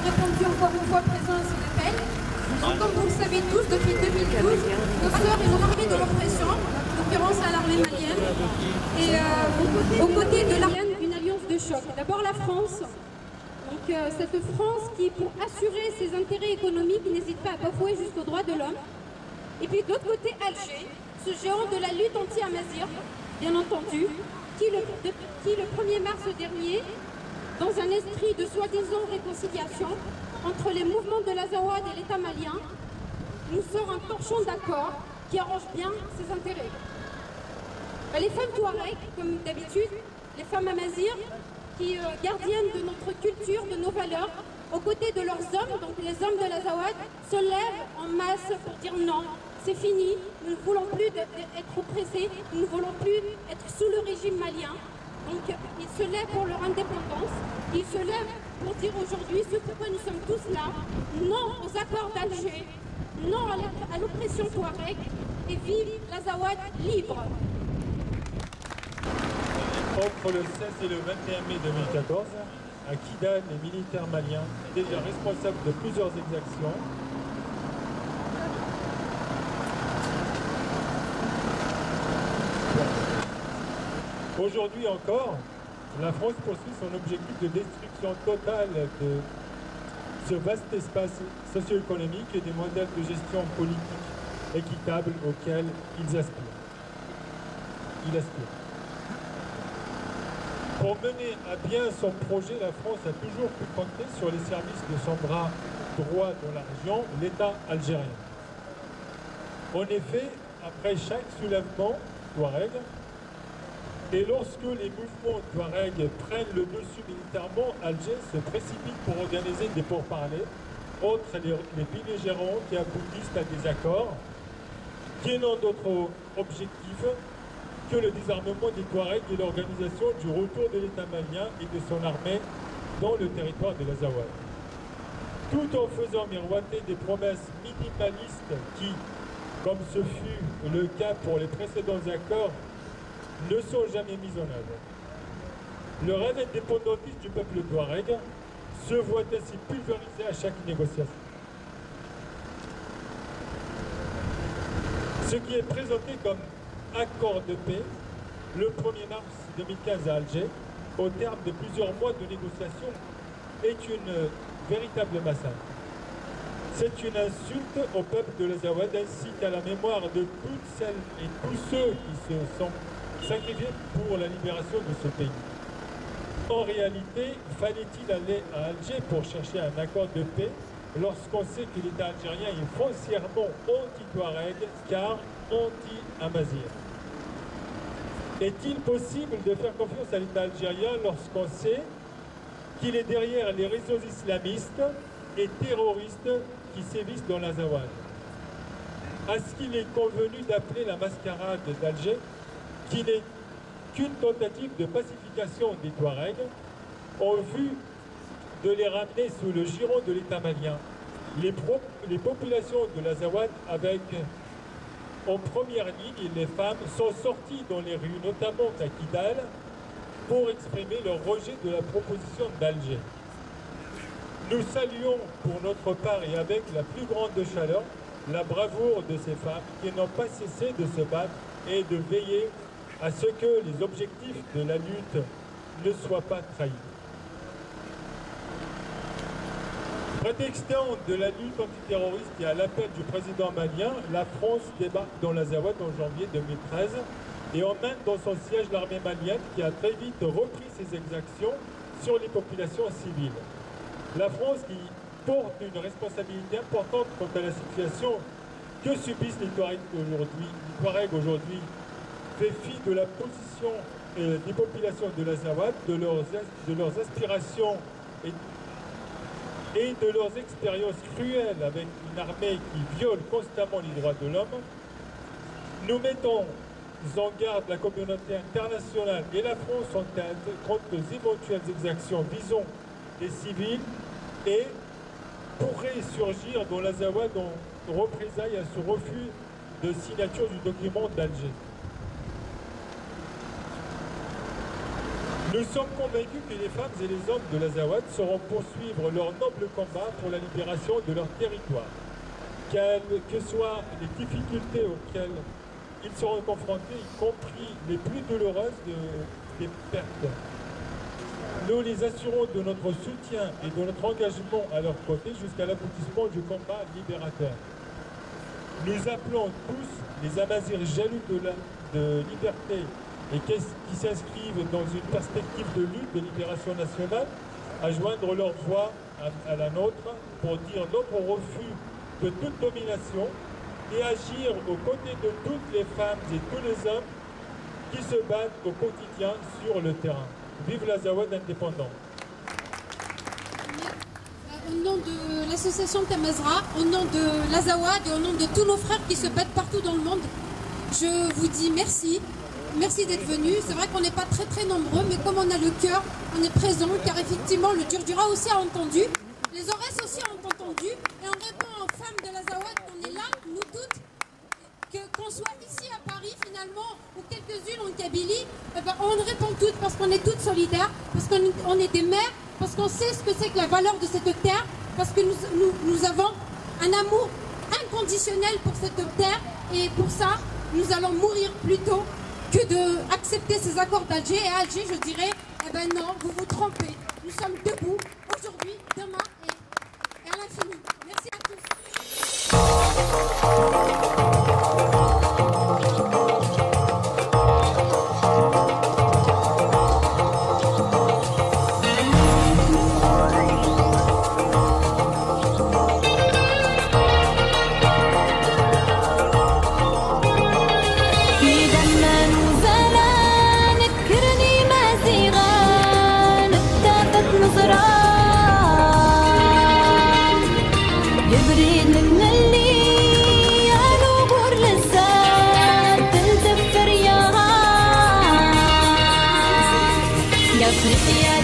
répondu encore une fois présent à cet appel. Comme vous le savez tous, depuis 2012, nos sœurs et nos armées de l'oppression, en l'occurrence à l'armée malienne, et aux côtés de l'armée, une alliance de choc. D'abord la France. Donc cette France qui, pour assurer ses intérêts économiques, n'hésite pas à bafouer jusqu'aux droits de l'homme. Et puis de l'autre côté, Alger, ce géant de la lutte anti-amazigh, bien entendu, qui le 1er mars dernier, dans un esprit de soi-disant réconciliation entre les mouvements de l'Azawad et l'État malien, nous sort un torchon d'accord qui arrange bien ses intérêts. Les femmes Touareg, comme d'habitude, les femmes amazigh, qui gardiennes de notre culture, de nos valeurs, aux côtés de leurs hommes, donc les hommes de l'Azawad, se lèvent en masse pour dire non, c'est fini, nous ne voulons plus être oppressés, nous ne voulons plus être sous le régime malien. Donc ils se lèvent pour leur indépendance, ils se lèvent pour dire aujourd'hui ce pourquoi nous sommes tous là, non aux accords d'Alger, non à l'oppression touareg, et vive l'Azawad libre. Entre le 16 et le 21 mai 2014, à Kidal, les militaires maliens, déjà responsables de plusieurs exactions, aujourd'hui encore, la France poursuit son objectif de destruction totale de ce vaste espace socio-économique et des modèles de gestion politique équitables auxquels il aspire. Pour mener à bien son projet, la France a toujours pu compter sur les services de son bras droit dans la région, l'État algérien. En effet, après chaque soulèvement touareg, et lorsque les mouvements touareg prennent le dessus militairement, Alger se précipite pour organiser des pourparlers entre les belligérants qui aboutissent à des accords qui n'ont d'autre objectif que le désarmement des Touaregs et l'organisation du retour de l'État malien et de son armée dans le territoire de l'Azawad. Tout en faisant miroiter des promesses minimalistes qui, comme ce fut le cas pour les précédents accords, ne sont jamais mises en œuvre. Le rêve indépendantiste du peuple touareg se voit ainsi pulvérisé à chaque négociation. Ce qui est présenté comme accord de paix le 1er mars 2015 à Alger, au terme de plusieurs mois de négociations, est une véritable massacre. C'est une insulte au peuple de l'Azawad ainsi qu'à la mémoire de toutes celles et tous ceux qui se sont sacrifiés pour la libération de ce pays. En réalité, fallait-il aller à Alger pour chercher un accord de paix lorsqu'on sait que l'État algérien est foncièrement anti-Touareg car anti-Amazigh? Est-il possible de faire confiance à l'État algérien lorsqu'on sait qu'il est derrière les réseaux islamistes et terroristes qui sévissent dans l'Azawad? Est-ce qu'il est convenu d'appeler la mascarade d'Alger, qui n'est qu'une tentative de pacification des Touaregs, en vue de les ramener sous le giron de l'État malien? Les populations de l'Azawad, avec en première ligne les femmes, sont sorties dans les rues, notamment à Kidal, pour exprimer leur rejet de la proposition d'Alger. Nous saluons pour notre part et avec la plus grande chaleur la bravoure de ces femmes qui n'ont pas cessé de se battre et de veiller à ce que les objectifs de la lutte ne soient pas trahis. Prétextant de la lutte antiterroriste et à l'appel du président malien, la France débarque dans l'Azawad en janvier 2013 et emmène dans son siège l'armée malienne qui a très vite repris ses exactions sur les populations civiles. La France qui porte une responsabilité importante quant à la situation que subissent les Touaregs aujourd'hui, fait fi de la position des populations de l'Azawad, de leurs aspirations et de leurs expériences cruelles avec une armée qui viole constamment les droits de l'homme. Nous mettons en garde la communauté internationale et la France en tête contre les éventuelles exactions visant les civils et pourrait surgir dans l'Azawad en représailles à ce refus de signature du document d'Alger. Nous sommes convaincus que les femmes et les hommes de l'Azawad sauront poursuivre leur noble combat pour la libération de leur territoire. Quelles que soient les difficultés auxquelles ils seront confrontés, y compris les plus douloureuses des pertes. Nous les assurons de notre soutien et de notre engagement à leur côté jusqu'à l'aboutissement du combat libérateur. Nous appelons tous les Amazirs jaloux de liberté et qui s'inscrivent dans une perspective de lutte de libération nationale à joindre leur voix à la nôtre pour dire notre refus de toute domination et agir aux côtés de toutes les femmes et tous les hommes qui se battent au quotidien sur le terrain. Vive l'Azawad indépendant. Au nom de l'association Tamazra, au nom de l'Azawad et au nom de tous nos frères qui se battent partout dans le monde, je vous dis merci. Merci d'être venus. C'est vrai qu'on n'est pas très nombreux, mais comme on a le cœur, on est présent, car effectivement le Djurdjura aussi a entendu, les Aurès aussi ont entendu, et on répond aux femmes de l'Azawad qu'on est là, nous toutes, qu'on soit ici à Paris finalement, ou quelques-unes en Kabylie, on répond toutes parce qu'on est toutes solidaires, parce qu'on est des mères, parce qu'on sait ce que c'est que la valeur de cette terre, parce que nous avons un amour inconditionnel pour cette terre, et pour ça, nous allons mourir plutôt que d'accepter ces accords d'Alger. Et à Alger, je dirais, eh ben non, vous vous trompez. Nous sommes debout, aujourd'hui, demain et à l'infini. Merci à tous. Yeah.